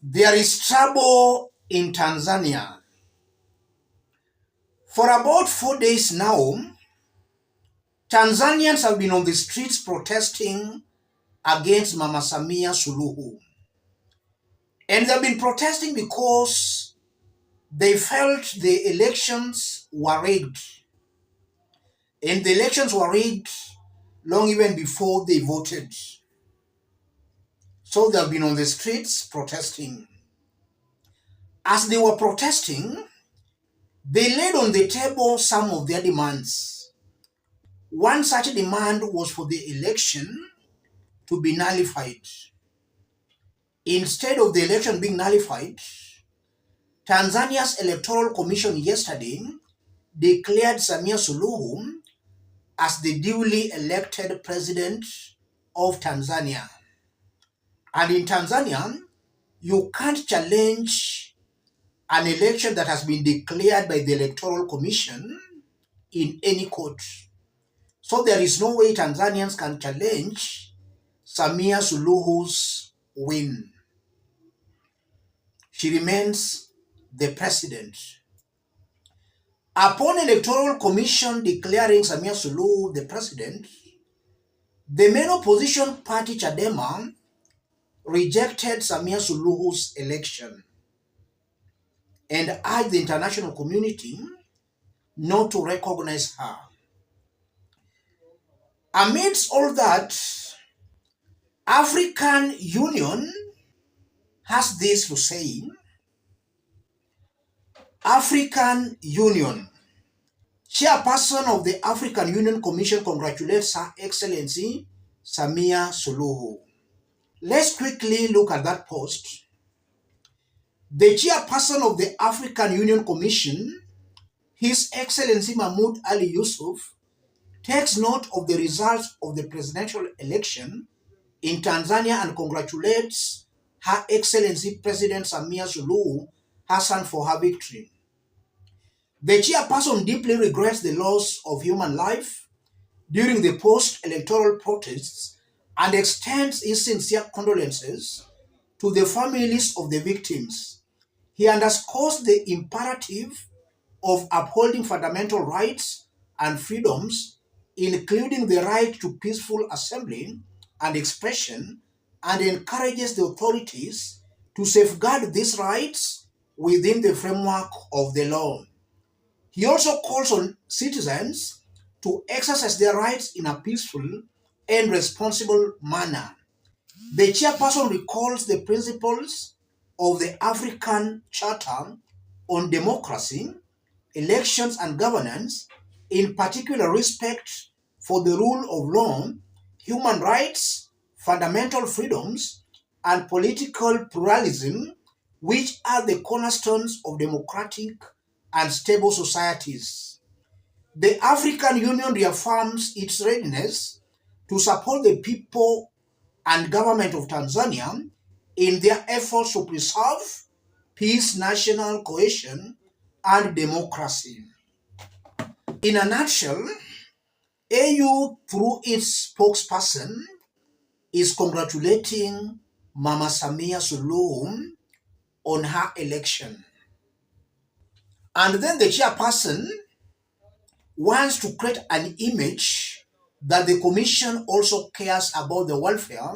There is trouble in Tanzania. For about 4 days now, Tanzanians have been on the streets protesting against Mama Samia Suluhu. And they've been protesting because they felt the elections were rigged. And the elections were rigged long even before they voted. So they've been on the streets protesting. As they were protesting, they laid on the table some of their demands. One such demand was for the election to be nullified. Instead of the election being nullified, Tanzania's Electoral Commission yesterday declared Samia Suluhu as the duly elected president of Tanzania. And in Tanzania, you can't challenge an election that has been declared by the Electoral Commission in any court. So there is no way Tanzanians can challenge Samia Suluhu's win. She remains the president. Upon Electoral Commission declaring Samia Suluhu the president, the main opposition party Chadema rejected Samia Suluhu's election and urged the international community not to recognize her. Amidst all that, African Union has this to say. African Union. Chairperson of the African Union Commission congratulates Her Excellency Samia Suluhu. Let's quickly look at that post. The chairperson of the African Union Commission, His Excellency Mahmoud Ali Yousoff, takes note of the results of the presidential election in Tanzania and congratulates Her Excellency President Samia Suluhu Hassan for her victory. The chairperson deeply regrets the loss of human life during the post-electoral protests and extends his sincere condolences to the families of the victims. He underscores the imperative of upholding fundamental rights and freedoms, including the right to peaceful assembly and expression, and encourages the authorities to safeguard these rights within the framework of the law. He also calls on citizens to exercise their rights in a peaceful and responsible manner. The chairperson recalls the principles of the African Charter on Democracy, Elections and Governance, in particular respect for the rule of law, human rights, fundamental freedoms, and political pluralism, which are the cornerstones of democratic and stable societies. The African Union reaffirms its readiness to support the people and government of Tanzania in their efforts to preserve peace, national cohesion, and democracy. In a nutshell, AU, through its spokesperson, is congratulating Mama Samia Suluhu on her election. And then the chairperson wants to create an image that the commission also cares about the welfare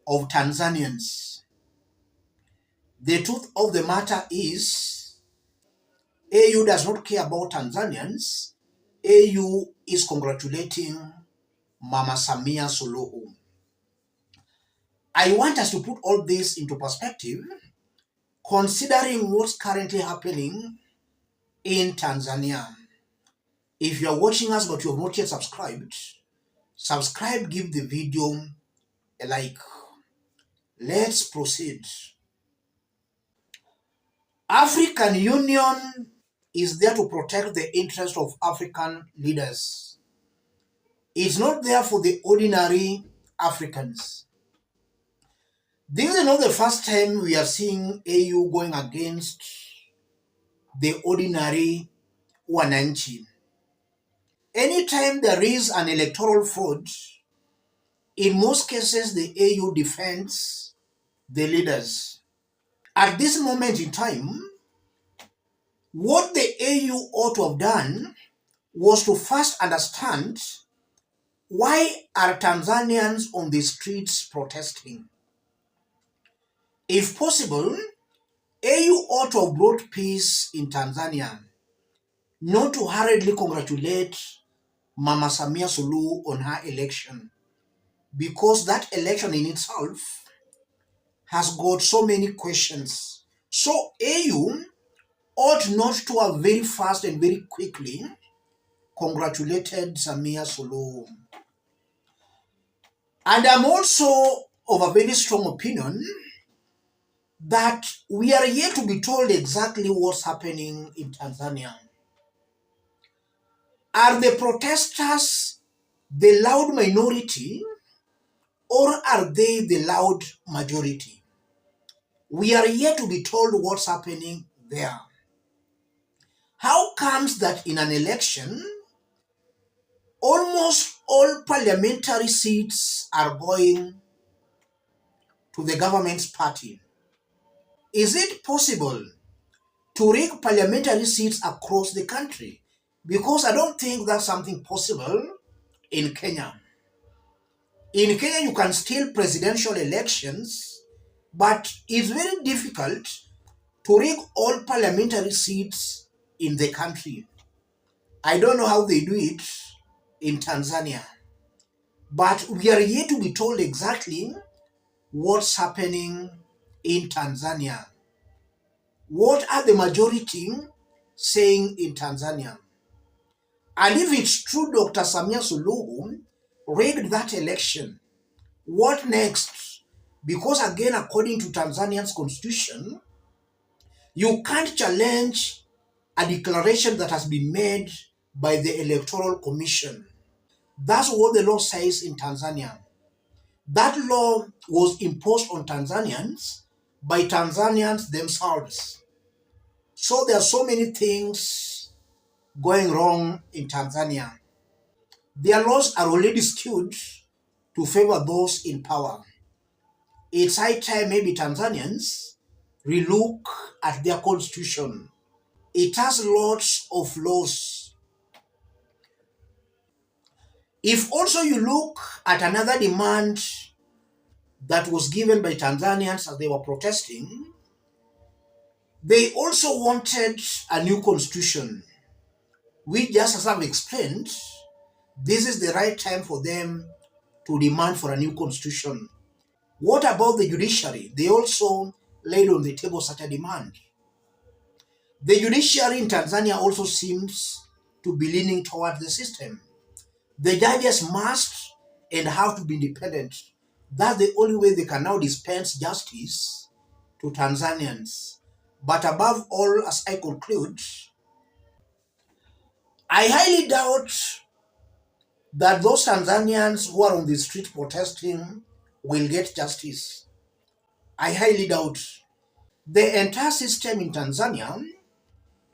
of Tanzanians. The truth of the matter is, AU does not care about Tanzanians. AU is congratulating Mama Samia Suluhu. I want us to put all this into perspective, considering what's currently happening in Tanzania. If you are watching us but you have not yet subscribed, subscribe, give the video a like. Let's proceed. African Union is there to protect the interest of African leaders. It's not there for the ordinary Africans. This is not the first time we are seeing AU going against the ordinary wananchi. Anytime there is an electoral fraud, in most cases the AU defends the leaders. At this moment in time, what the AU ought to have done was to first understand why are Tanzanians on the streets protesting. If possible, AU ought to have brought peace in Tanzania, not to hurriedly congratulate Mama Samia Suluhu on her election, because that election in itself has got so many questions. So AU ought not to have very fast and very quickly congratulated Samia Suluhu. And I'm also of a very strong opinion that we are yet to be told exactly what's happening in Tanzania. Are the protesters the loud minority or are they the loud majority? We are yet to be told what's happening there. How comes that in an election, almost all parliamentary seats are going to the government's party? Is it possible to rig parliamentary seats across the country? Because I don't think that's something possible in Kenya. In Kenya, you can steal presidential elections, but it's very difficult to rig all parliamentary seats in the country. I don't know how they do it in Tanzania, but we are yet to be told exactly what's happening in Tanzania. What are the majority saying in Tanzania? And if it's true Dr. Samia Suluhu rigged that election, what next? Because again, according to Tanzania's constitution, you can't challenge a declaration that has been made by the Electoral Commission. That's what the law says in Tanzania. That law was imposed on Tanzanians by Tanzanians themselves. So there are so many things going wrong in Tanzania. Their laws are already skewed to favor those in power. It's high time maybe Tanzanians relook at their constitution. It has lots of laws. If also you look at another demand that was given by Tanzanians as they were protesting, they also wanted a new constitution. We just as I've explained, this is the right time for them to demand for a new constitution. What about the judiciary? They also laid on the table such a demand. The judiciary in Tanzania also seems to be leaning towards the system. The judges must and have to be independent. That's the only way they can now dispense justice to Tanzanians. But above all, as I conclude, I highly doubt that those Tanzanians who are on the street protesting will get justice. I highly doubt. The entire system in Tanzania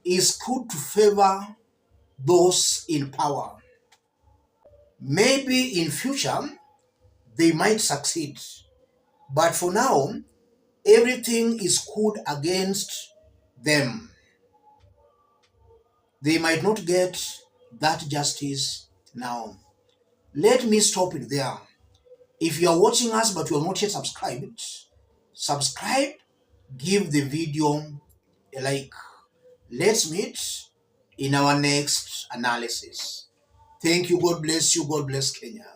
is good to favor those in power. Maybe in future they might succeed, but for now everything is skewed against them. They might not get that justice now. Let me stop it there. If you are watching us but you are not yet subscribed, subscribe, give the video a like. Let's meet in our next analysis. Thank you. God bless you. God bless Kenya.